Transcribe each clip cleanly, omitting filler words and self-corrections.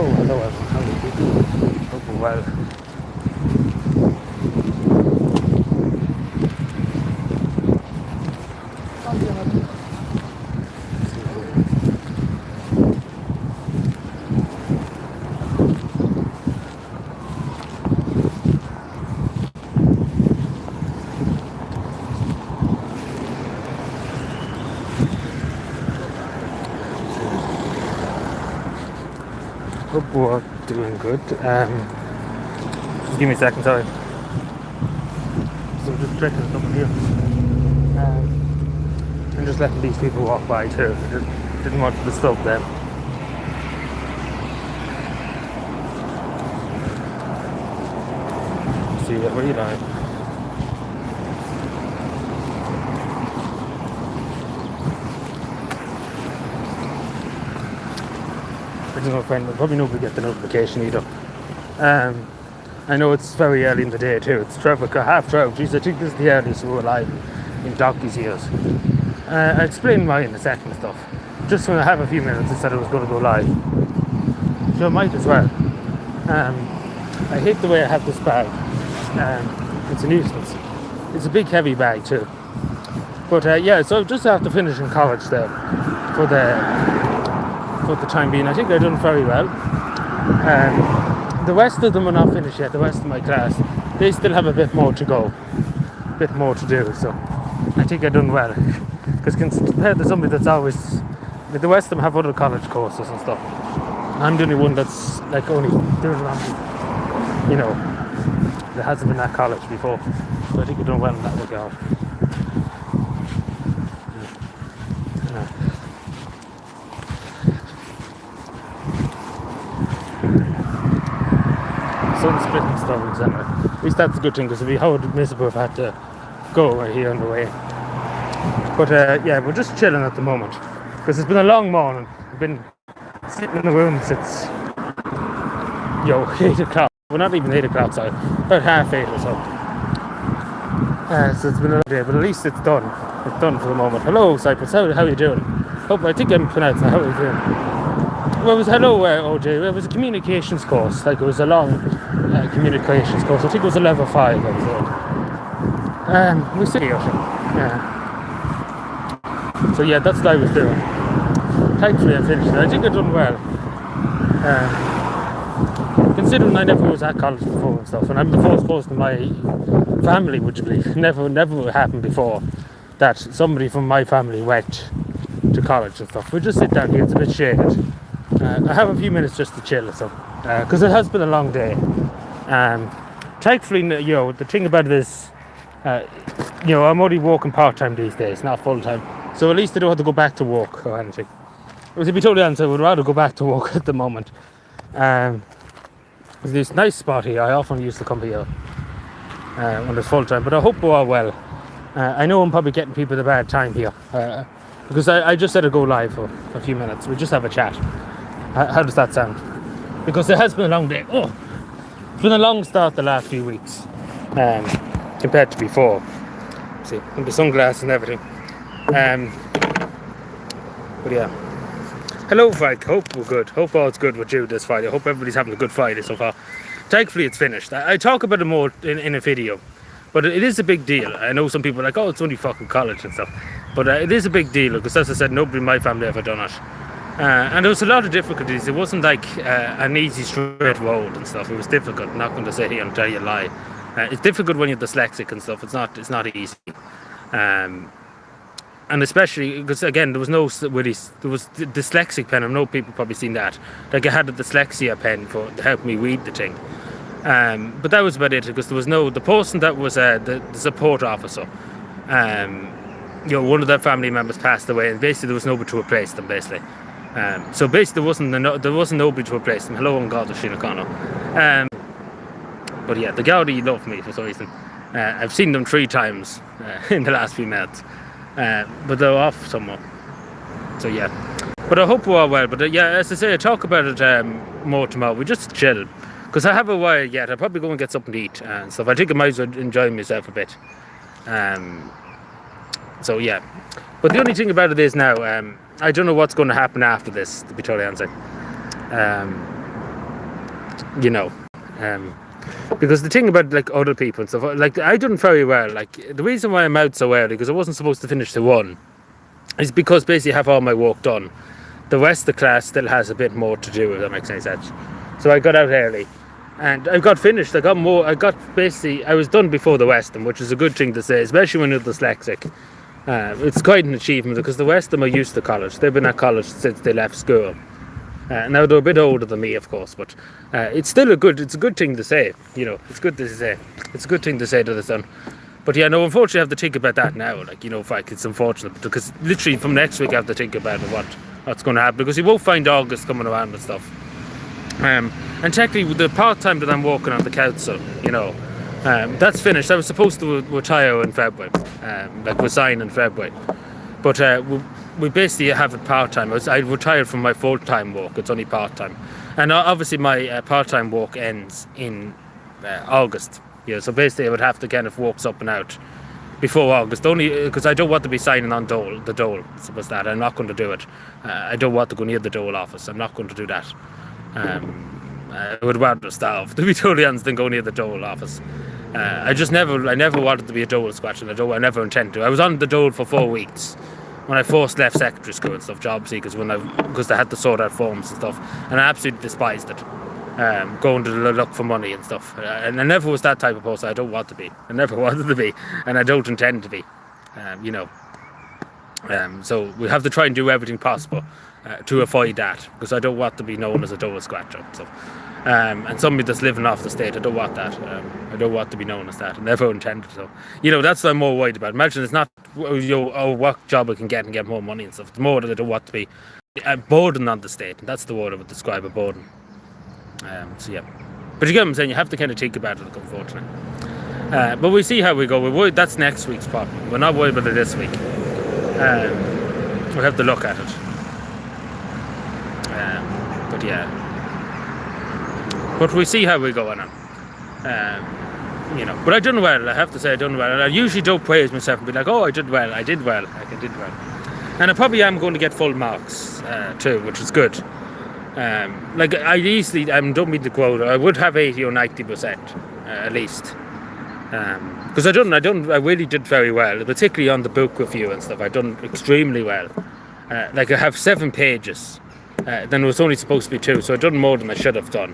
hello everyone, how are you? Hope you're well. Hope we're doing good. Just give me a second, sorry. So I'm just drinking something here. And just letting these people walk by too. I just didn't want to disturb them. See what are you doing? I don't know if anyone, probably nobody get the notification either. I know it's very early in the day too. It's 12, half 12. Jeez, I think this is the earliest we're alive in donkey's years. I'll explain why in a second stuff. Just when I have a few minutes, I said I was going to go live. So I might as well. I hate the way I have this bag. It's a nuisance. It's a big heavy bag too. But yeah, so just after finishing college there, for the time being, I think I've done very well. The rest of them are not finished yet, the rest of my class. They still have a bit more to go, a bit more to do, so I think I've done well. Because compared to somebody that's always, the rest of them have other college courses and stuff. I'm the only one that's like only doing around, you know, that hasn't been at college before. So I think I've done well in that regard. Sun splitting stones anyway. At least that's a good thing, because it'd be how miserable if I had to go right here on the way. But yeah, we're just chilling at the moment because it's been a long morning. We've been sitting in the room since 8 o'clock. Well, not even 8 o'clock, sorry, about 8:30 or so. So it's been a long day, but at least it's done. It's done for the moment. Hello, Cyprus. How are you doing? I think I'm pronouncing it. How are you doing? Well, it was hello, OJ. It was a communications course. Like, it was a long communications course. I think it was a level 5. I was told. We sit here. Yeah. So yeah, that's what I was doing. Thankfully I finished it. I think I've done well. Considering I never was at college before and stuff, and I'm the first person in my family, would you believe? Never happened before that somebody from my family went to college and stuff. We'll just sit down here, it's a bit shaded. I have a few minutes just to chill or so. Because it has been a long day. Thankfully, the thing about it is, I'm only working part-time these days, not full-time. So at least I don't have to go back to work or anything. To be totally honest, I would rather go back to work at the moment. There's this nice spot here. I often used to come here when it's full-time, but I hope we're all well. I know I'm probably getting people at a bad time here. Because I just said I'd go live for a few minutes. We'll just have a chat. How does that sound? Because it has been a long day. Oh, it's been a long start the last few weeks compared to before. See, with the sunglasses and everything. But yeah. Hello, Frank. Hope we're good. Hope all's good with you this Friday. Hope everybody's having a good Friday so far. Thankfully, it's finished. I talk about it more in a video. But it is a big deal. I know some people are like, oh, it's only fucking college and stuff. But it is a big deal, because as I said, nobody in my family ever done it. And there was a lot of difficulties. It wasn't like an easy straight road and stuff. It was difficult. I'm not going to sit here and tell you a lie. It's difficult when you're dyslexic and stuff. It's not easy. And especially because, again, there was the dyslexic pen. I know people probably seen that. Like, I had a dyslexia pen to help me read the thing. But that was about it, because there was the person that was the support officer. One of their family members passed away, and basically there was nobody to replace them. So basically there wasn't nobody to replace them. Hello, and God, Sheena Connor. But yeah, the Gaudi loved me for some reason. I've seen them 3 times in the last few minutes, but they're off somewhere. So yeah, but I hope we're all well. But yeah, as I say, I'll talk about it more tomorrow. We just chill. Because I have a while yet. I'll probably go and get something to eat and stuff. I think I might as well enjoy myself a bit. So yeah. But the only thing about it is now, I don't know what's going to happen after this, to be totally honest. you know. Because the thing about like other people and stuff, like I done very well. Like the reason why I'm out so early, because I wasn't supposed to finish till 1, is because basically I have all my work done. The rest of the class still has a bit more to do, if that makes any sense. So I got out early, and I got finished. I was done before the Western, which is a good thing to say, especially when you're dyslexic. It's quite an achievement because the rest of them are used to college. They've been at college since they left school. Now they're a bit older than me, of course, but it's a good thing to say. You know, it's good to say. It's a good thing to say to the son. But yeah, no, unfortunately, I have to think about that now. Like, you know, it's unfortunate because literally from next week I have to think about what's going to happen, because you won't find August coming around and stuff. And technically, with the part-time that I'm working on the council, you know, that's finished. I was supposed to retire in February, like resign in February, but we basically have it part-time. I retired from my full-time work. It's only part-time, and obviously my part-time work ends in August. Yeah, so basically I would have to kind of walk up and out before August, only because I don't want to be signing on the Dole. Suppose that I'm not going to do it. I don't want to go near the Dole office. I'm not going to do that. I would rather starve, to be totally honest, than go near the Dole office. I never wanted to be a Dole scratch, and I never intend to. I was on the Dole for 4 weeks when I first left secondary school and stuff, job seekers, because they had to sort out forms and stuff, and I absolutely despised it. Going to look for money and stuff, and I never was that type of person. I don't want to be. I never wanted to be, and I don't intend to be. You know. So we have to try and do everything possible to avoid that, because I don't want to be known as a Dole scratcher. So, and somebody that's living off the state, I don't want that. I don't want to be known as that. I never intended. So, you know, that's what I'm more worried about. Imagine it's not what job I can get and get more money and stuff. It's more that I don't want to be a burden on the state, and that's the word I would describe a burden. So yeah, but you get what I'm saying. You have to kind of think about it, unfortunately. But we see how we go. That's next week's problem. We're not worried about it this week. We have to look at it. But yeah, but we see how we go on. You know, but I done well. I have to say I done well. And I usually don't praise myself and be like, "Oh, I did well. I did well. Like, I did well." And I probably am going to get full marks too, which is good. Like I easily, don't mean to quote, I would have 80 or 90% at least, because I really did very well, particularly on the book review and stuff. I done extremely well. Like I have 7 pages, then it was only supposed to be 2, so I done more than I should have done.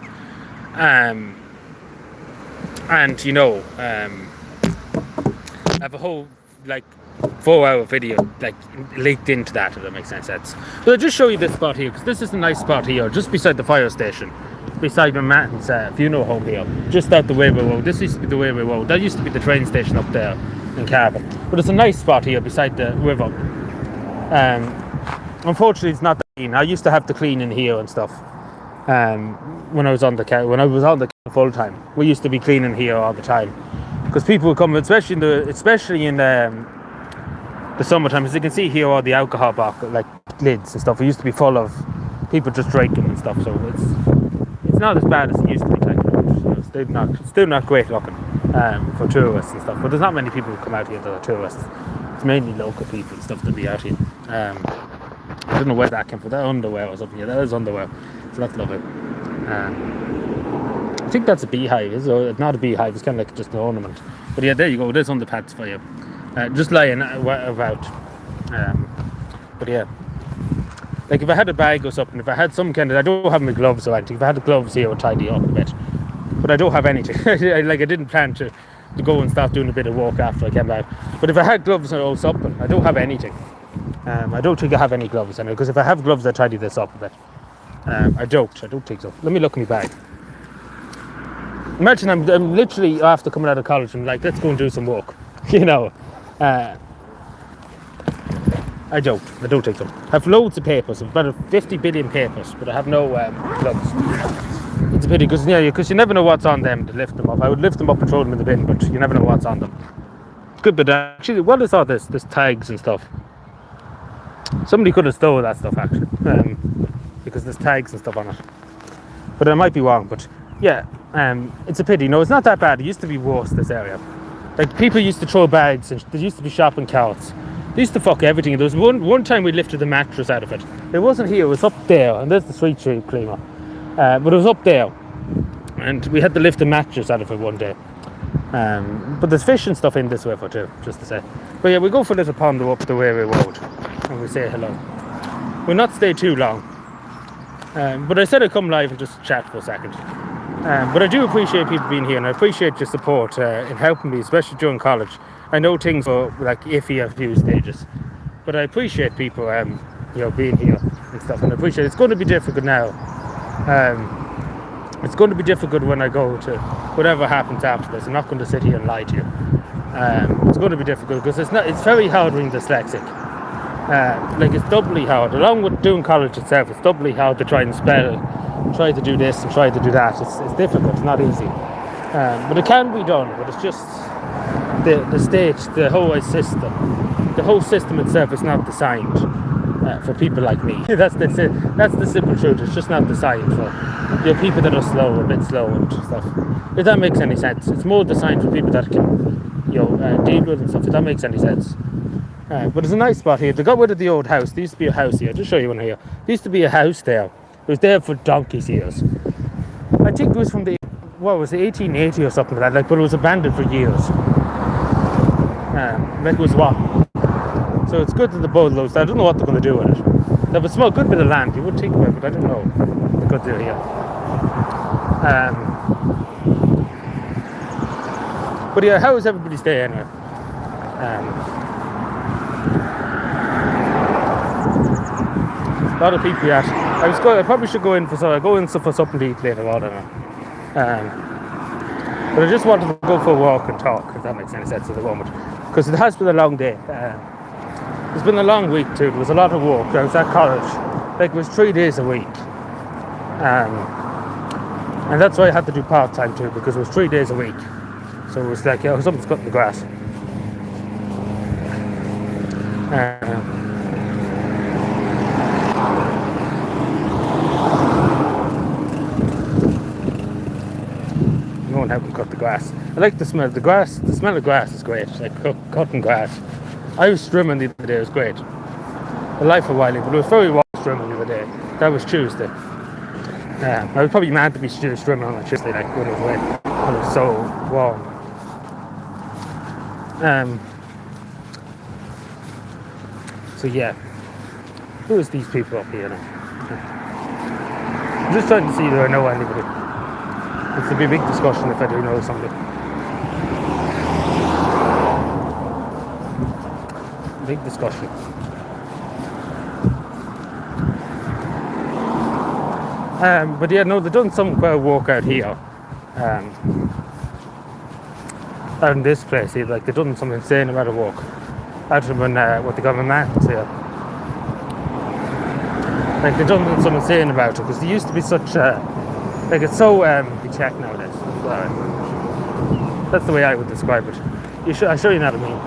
And you know, I have a whole like 4-hour video like linked into that, if that makes any sense. But I'll just show you this spot here, because this is a nice spot here, just beside the fire station, beside my Martin's funeral home here, just out the Railway Road. This used to be the Railway Road. That used to be the train station up there in Carbon. But it's a nice spot here beside the river. Unfortunately, it's not that clean. I used to have to clean in here and stuff. When I was on the full time, we used to be cleaning here all the time, because people would come, especially in the summertime. As you can see here, all the alcohol like lids and stuff, it used to be full of people just drinking and stuff. So it's not as bad as it used to be. Like, it's still not great looking for tourists and stuff. But there's not many people who come out here that are tourists. It's mainly local people and stuff that be out here. I don't know where that came from. That underwear was up here. That is underwear. So that's lovely. I think that's a beehive. It's not a beehive. It's kind of like just an ornament. But yeah, there you go. There's underpads for you. Just lying about. But yeah, like if I had a bag or something, if I had some kind of, I don't have my gloves or anything. If I had the gloves here, I would tidy up a bit. But I don't have anything. Like I didn't plan to go and start doing a bit of work after I came out. But if I had gloves or something, I don't have anything. I don't think I have any gloves anyway, because if I have gloves, I tidy this up a bit. I don't think so. Let me look in my bag. Imagine I'm literally after coming out of college and like, let's go and do some work. You know. I don't think so. I have loads of papers, about 50 billion papers, but I have no gloves. It's a pity, because you never know what's on them to lift them up. I would lift them up and throw them in the bin, but you never know what's on them. Good, but actually, what is all this? There's tags and stuff. Somebody could have stolen that stuff actually, because there's tags and stuff on it. But I might be wrong. But yeah, it's a pity. No, it's not that bad. It used to be worse, this area. Like people used to throw bags, and there used to be shopping carts. They used to fuck everything. There was one time we lifted the mattress out of it. It wasn't here. It was up there, and there's the street cleaner. But it was up there, and we had to lift the mattress out of it one day. But there's fish and stuff in this river too, just to say. But yeah, we go for a little pond up the Wayway Road and we say hello. We'll not stay too long. But I said I'd come live and just chat for a second. But I do appreciate people being here, and I appreciate your support in helping me, especially during college. I know things are like iffy at a few stages, but I appreciate people being here and stuff, and I appreciate it. It's going to be difficult now. It's going to be difficult when I go to whatever happens after this. I'm not going to sit here and lie to you. It's going to be difficult because it's very hard being dyslexic. It's doubly hard. Along with doing college itself, it's doubly hard to try and spell, try to do this and try to do that. It's difficult. It's not easy. But it can be done. But it's just the state, the whole system itself is not designed for people like me. That's the simple truth. It's just not designed for people that are slow, a bit slow and stuff. If that makes any sense, it's more designed for people that can deal with and stuff. If that makes any sense. But it's a nice spot here. They got rid of the old house. There used to be a house here. I'll just show you one here. There used to be a house there. It was there for donkey's years. I think it was from the 1880 or something like that. But it was abandoned for years. It was what? So it's good that the boat loads. I don't know what they're going to do with it. They have a small, good bit of land. You would think about it, but I don't know what they're going to do here. But yeah, how is everybody's day anyway? A lot of people here. I probably should go in for something to eat later on. But I just wanted to go for a walk and talk, if that makes any sense at the moment, because it has been a long day. It's been a long week too. There was a lot of work. I was at college. It was 3 days a week, and that's why I had to do part time too, because it was 3 days a week. So it was like something's cutting the grass. Help them cut the grass. I like the smell of the grass. The smell of grass is great. Like cutting grass. I was swimming the other day. It was great. The life of wilding, but it was very warm swimming the other day. That was Tuesday. I was probably mad to be swimming on a Tuesday, like when it was wet, when it was so warm. So yeah, who is these people up here now? I'm just trying to see if I know anybody. It's to be a big discussion if I do know somebody. Big discussion. But yeah, no, they've done some quite a walk out here. Out in this place here, like they've done some insane amount of walk. Out from what they got mountains here. Like they've done something insane about it, because there used to be such like it's so check nowadays. That's the way I would describe it. I'll show you now what I mean.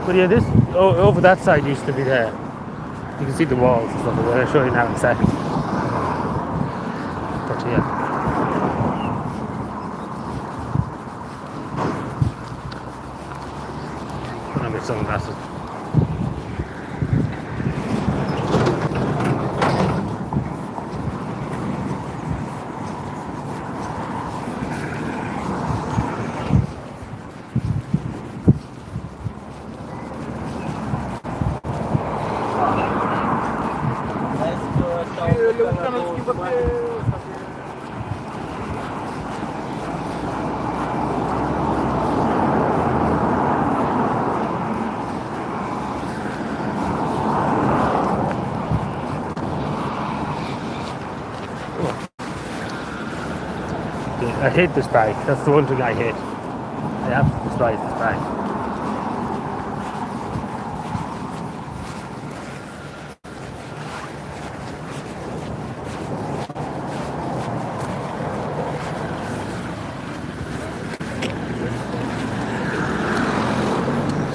But yeah, this over that side used to be there. You can see the walls and stuff. I'll show you now in a second. But yeah. Put on my sunglasses. I hate this bag. That's the one thing I hate. I absolutely despise this bag.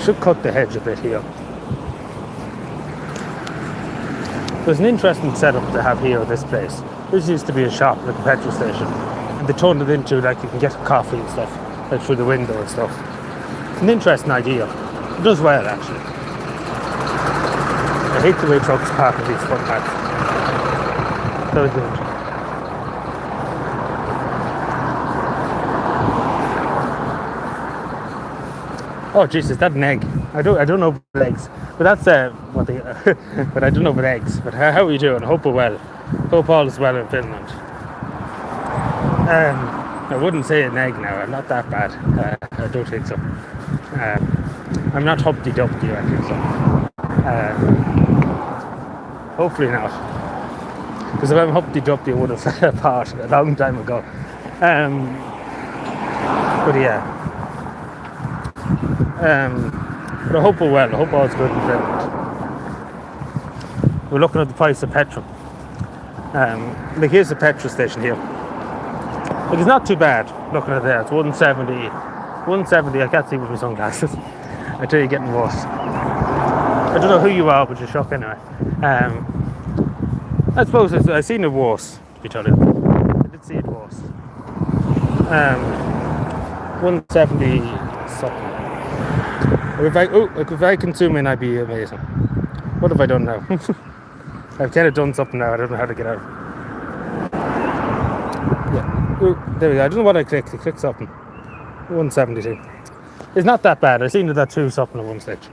Should cut the hedge a bit here. There's an interesting setup to have here at this place. This used to be a shop, like a petrol station. And they turned it into, like, you can get coffee and stuff, like through the window and stuff. It's an interesting idea. It does well, actually. I hate the way trucks park in these footpaths. Very good. Oh Jesus, that's an egg. I don't know about eggs, but that's what they. But I don't know about eggs. But how are you doing? Hope we're well. Hope all is well in Finland. I wouldn't say an egg now. I'm not that bad. I don't think so. I'm not Humpty Dumpty actually. So hopefully not. Because if I'm Humpty Dumpty, I would have fell apart a long time ago. But yeah. But I hope we're well. I hope all's good in Finland. We're looking at the price of petrol. Like here's the petrol station here. Like it's not too bad looking at there. It's 170. 170. I can't see with my sunglasses. I tell you, getting worse. I don't know who you are, but you're shocked anyway. I suppose I've seen it worse, to be totally honest. I did see it worse. 170 something. If I consume it, I'd be amazing. What have I done now? I've kind of done something now. I don't know how to get out. Yeah. Ooh, there we go. I don't know what I clicked. I clicked something. 172. It's not that bad. I seen it at 2 something at one stage.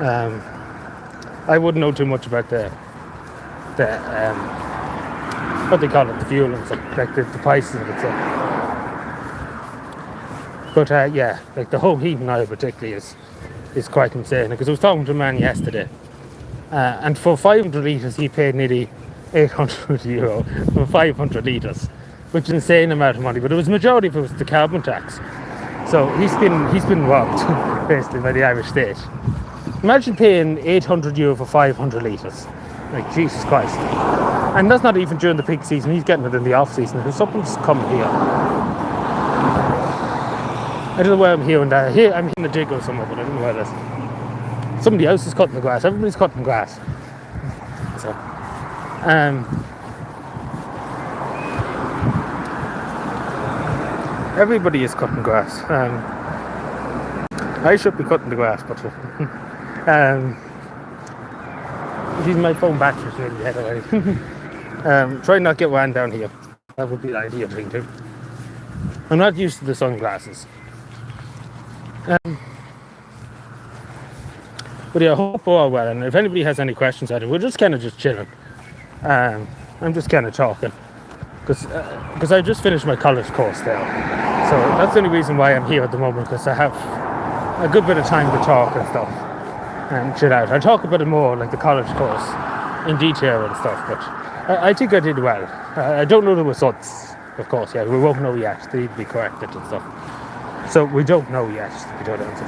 I wouldn't know too much about the what they call it, the fuel and stuff, like the prices of it. So. But yeah, like the whole heating oil particularly is quite insane. Because I was talking to a man yesterday, and for 500 litres he paid nearly €800 for 500 litres, which is an insane amount of money. But it was majority of it was the carbon tax. So he's been robbed basically by the Irish state. Imagine paying €800 for 500 litres. Like Jesus Christ. And that's not even during the peak season. He's getting it in the off season. There's something's coming here. I don't know where I'm hearing that. Here I'm hearing a dig or somewhere, but I don't know where it is. Somebody else is cutting the grass. Everybody's cutting grass. So, everybody is cutting grass. I should be cutting the grass, but using my phone battery's nearly dead already. Try not to get one down here. That would be the ideal thing too. I'm not used to the sunglasses. But yeah, I hope we're all well. And if anybody has any questions at it, we're just kind of just chilling. I'm just kind of talking. Because I just finished my college course there. So that's the only reason why I'm here at the moment, because I have a good bit of time to talk and stuff. And chill out. I talk about it more, like the college course, in detail and stuff, but I think I did well. I don't know the results, of course, yeah, we won't know yet. They need to be corrected and stuff. So we don't know yet, we don't answer.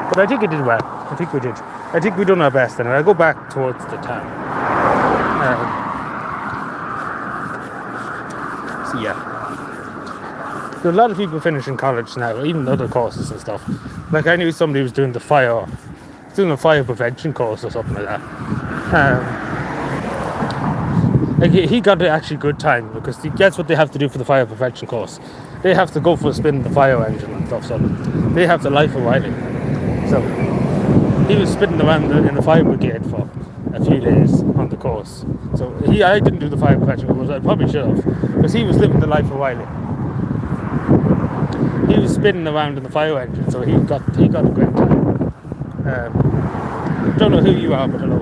But I think I did well. I think we did. I think we done our best anyway. I go back towards the town. So yeah. There are a lot of people finishing college now, even other courses and stuff. Like I knew somebody was doing a fire prevention course or something like that. Like he got it actually good time, because that's what they have to do for the fire prevention course. They have to go for a spin in the fire engine and stuff, so they have the life of Wiley. So he was spinning around in the fire brigade for a few days on the course. So I didn't do the fire prevention course. I probably should have, because he was living the life of Wiley. He was spinning around in the fire engine, so he got a great time. Don't know who you are, but hello.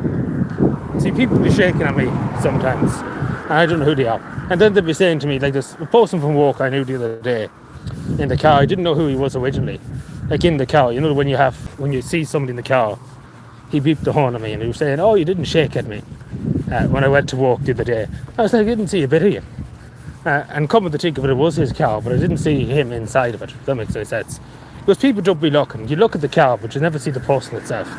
See, people be shaking at me sometimes, and I don't know who they are. And then they'll be saying to me, like this person from work I knew the other day in the car. I didn't know who he was originally. Like in the car, you know, when you see somebody in the car, he beeped the horn at me and he was saying, "Oh, you didn't shake at me." When I went to work the other day, I was like, "I didn't see a bit of you." And coming to think of it, it was his car, but I didn't see him inside of it. That makes any sense. Because people don't be looking. You look at the car, but you never see the person itself.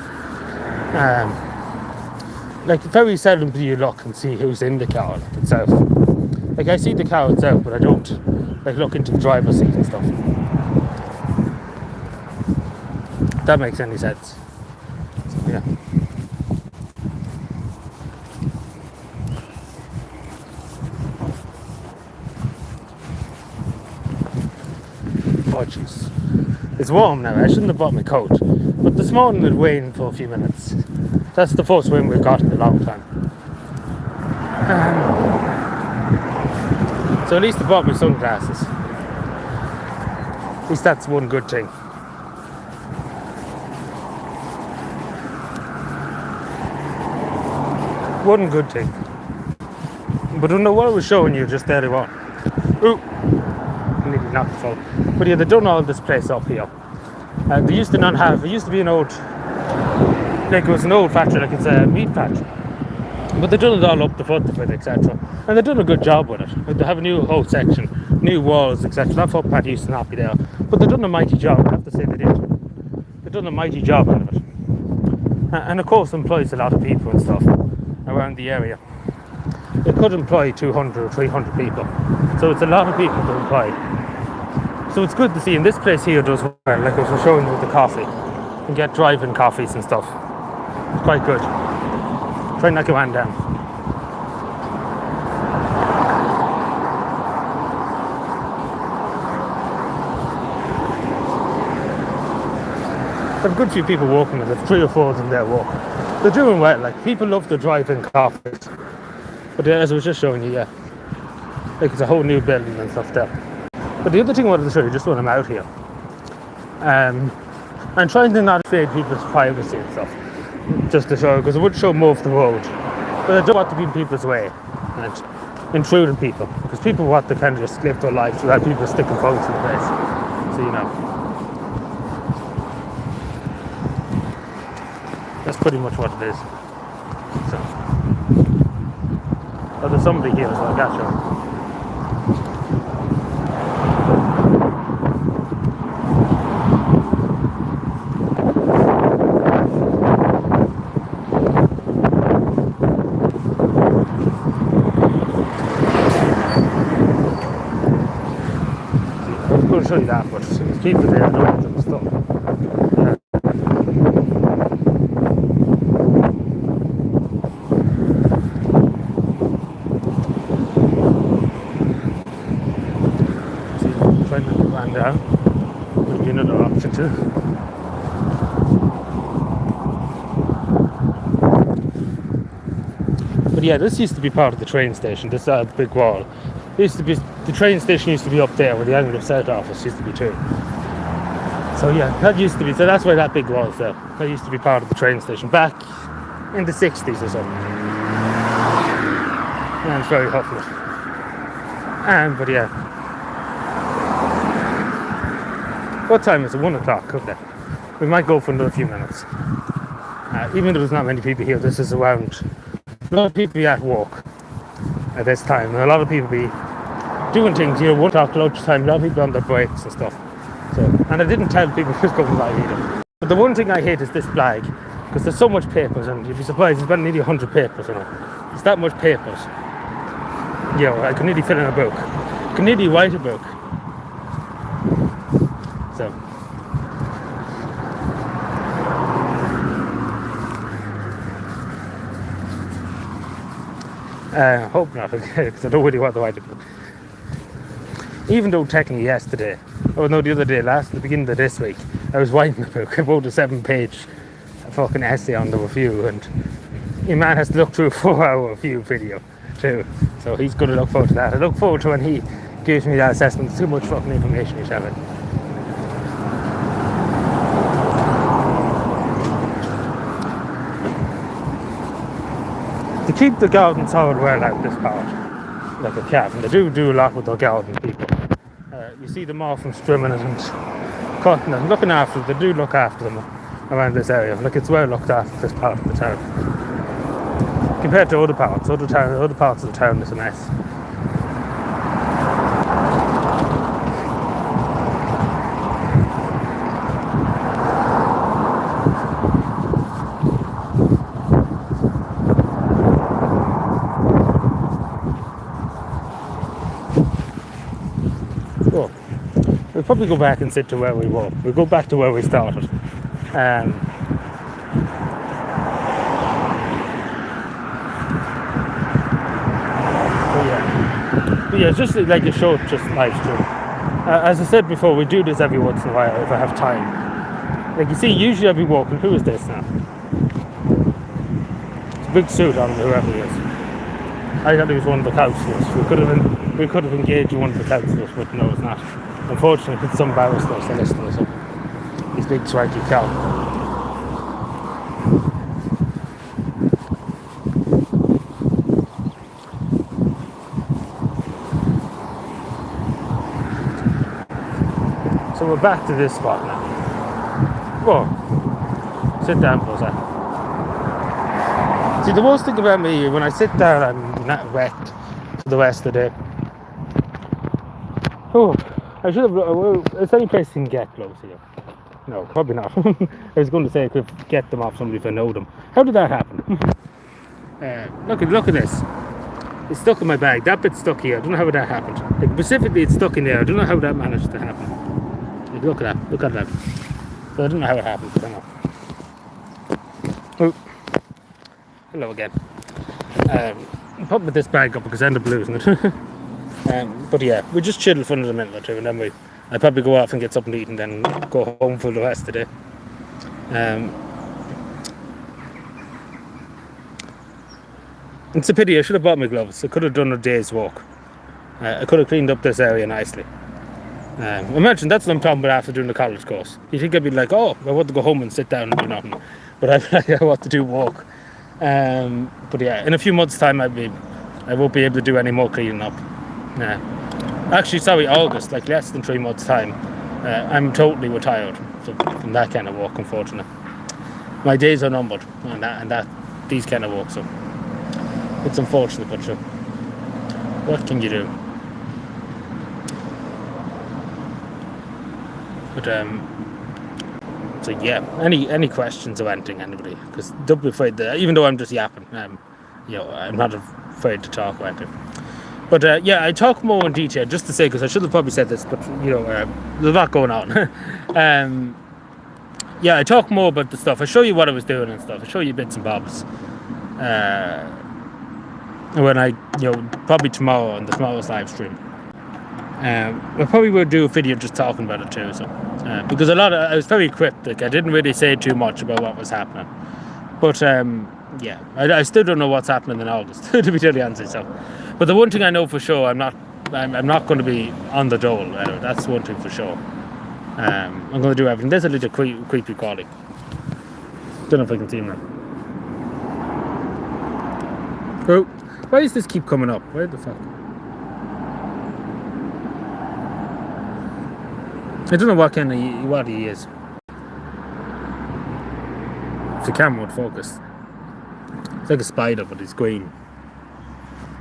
Like very seldom do you look and see who's in the car itself. Like I see the car itself, but I don't like look into the driver's seat and stuff. If that makes any sense. So, yeah. Oh jeez. It's warm now. I shouldn't have bought my coat. But this morning it rained for a few minutes. That's the first rain we've got in a long time. So at least I bought my sunglasses. At least that's one good thing. One good thing. But I don't know what I was showing you just earlier on. Ooh! Nearly knocked the phone. But yeah, they've done all this place up here. They used to not have, it used to be an old, like it was an old factory, like it's a meat factory. But they've done it all up the front of it, etc. And they've done a good job with it. They have a new whole section, new walls, etc. That footpath used to not be there. But they've done a mighty job, I have to say they did. They've done a mighty job out of it. And of course employs a lot of people and stuff around the area. It could employ 200 or 300 people. So it's a lot of people to employ. So it's good to see. And this place here does well, like I was showing you with the coffee. You can get drive-in coffees and stuff. It's quite good. Try not to go hand down. There's a good few people walking with it, 3 or 4 of them there walking. They're doing well, like people love the drive-in coffees. But as I was just showing you, yeah, like it's a whole new building and stuff there. But the other thing I wanted to show you, just when I'm out here, I'm trying to not invade people's privacy and stuff, just to show, because I would show more of the road, but I don't want to be in people's way and intruding people, because people want to kind of just live their lives without people sticking phones in the face. So you know, that's pretty much what it is. So, oh, there's somebody here, so I got you. I was going to show you that, but there's people there doing some stuff. Trying not to run down. Maybe another option too. But yeah, this used to be part of the train station, this big wall. It used to be, the train station used to be up there where the Anglo South office used to be too. So yeah, that used to be, so that's why that big wall's there. That used to be part of the train station back in the 60s or something. And it's very hot for it. But yeah. What time is it? 1 o'clock, okay. We might go for another few minutes. Even though there's not many people here, this is around, a lot of people be at work at this time, and a lot of people be doing things, you know, 1 o'clock lunchtime, a lot of people on their breaks and stuff. So, and I didn't tell people who's coming by either. But the one thing I hate is this flag, because there's so much papers, and you'd be surprised, there's about nearly 100 papers, you know. It's that much papers. You know, I could nearly fill in a book. I could nearly write a book. So. Hope not, because I don't really want to write a book. Even though technically yesterday, oh no, the other day, the beginning of this week, I was writing a book. I wrote a 7-page fucking essay on the review, and your man has to look through a 4-hour review video too. So he's going to look forward to that. I look forward to when he gives me that assessment. It's too much fucking information he's having. To keep the garden soiled well out this part, like a cat, and they do a lot with their garden people. You see them often trimming it and cutting it and looking after it. They do look after them around this area. Like it's well looked after, this part of the town. Compared to other parts of the town is a mess. We'll probably go back and sit to where we were. We'll go back to where we started. But yeah, it's just like a short, just live stream. As I said before, we do this every once in a while if I have time. Like you see, usually I'll be walking. Who is this now? It's a big suit on whoever he is. I thought he was one of the councillors. We could have engaged one of the councillors, but no, it's not. Unfortunately, some barristers are listening to these big swanky cow. So we're back to this spot now. Whoa. Sit down for a second. See, the worst thing about me, when I sit down, I'm not wet for the rest of the day. Oh, I should have. Well, is there any place you can get gloves here? No, probably not. I was going to say I could get them off somebody if I know them. How did that happen? Look at this. It's stuck in my bag. That bit's stuck here. I don't know how that happened. Like, specifically, it's stuck in there. I don't know how that managed to happen. Like, look at that. Look at that. So I don't know how it happened. I don't know. Oh. Hello again. I'm putting this bag up because I end up losing it. But yeah, we just chill for another minute or two, and then I'll probably go off and get something to eat and then go home for the rest of the day. It's a pity. I should have bought my gloves. I could have done a day's walk. I could have cleaned up this area nicely. Imagine that's what I'm talking about after doing the college course. You think I'd be like, oh, I want to go home and sit down and do nothing, but I'd be like, I want to do walk. But yeah, in a few months' time, I won't be able to do any more cleaning up. Actually, sorry, August, like less than 3 months' time, I'm totally retired from that kind of walk. Unfortunately, my days are numbered, and these kind of walks. So it's unfortunate, but sure. What can you do? But so yeah, any questions or anything, anybody? Because don't be afraid that, even though I'm just yapping, I'm not afraid to talk about it. But yeah, I talk more in detail just to say, because I should have probably said this, but there's a lot going on. Yeah, I talk more about the stuff. I show you what I was doing and stuff. I show you bits and bobs. When I, probably tomorrow on tomorrow's live stream. I probably will do a video just talking about it too. So because I was very cryptic. I didn't really say too much about what was happening. But yeah, I still don't know what's happening in August, to be totally honest. So, but the one thing I know for sure, I'm not going to be on the dole. That's one thing for sure. I'm going to do everything. There's a little creepy quality. Don't know if I can see him now. Oh, why does this keep coming up? Where the fuck? I don't know what he is. If the camera would focus. It's like a spider, but it's green.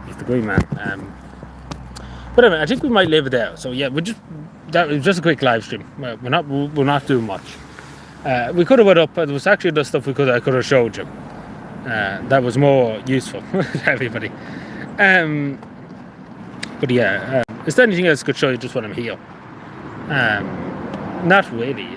He's the green man. But anyway, I think we might leave it there. So yeah, that was just a quick live stream. We're not doing much. We could have went up, but there was actually the stuff I could have showed you. That was more useful to everybody. But yeah, is there anything else I could show you just when I'm here? Not really.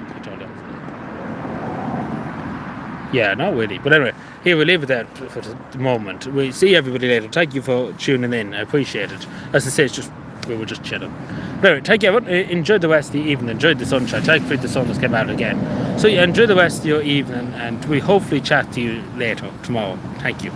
Yeah, not really. But anyway, here we'll leave it there for the moment. We'll see everybody later. Thank you for tuning in. I appreciate it. As I say, we were just chilling. But anyway, thank you everyone. Enjoy the rest of the evening. Enjoy the sunshine. Thankfully the sun has come out again. So yeah, enjoy the rest of your evening, and we hopefully chat to you later tomorrow. Thank you.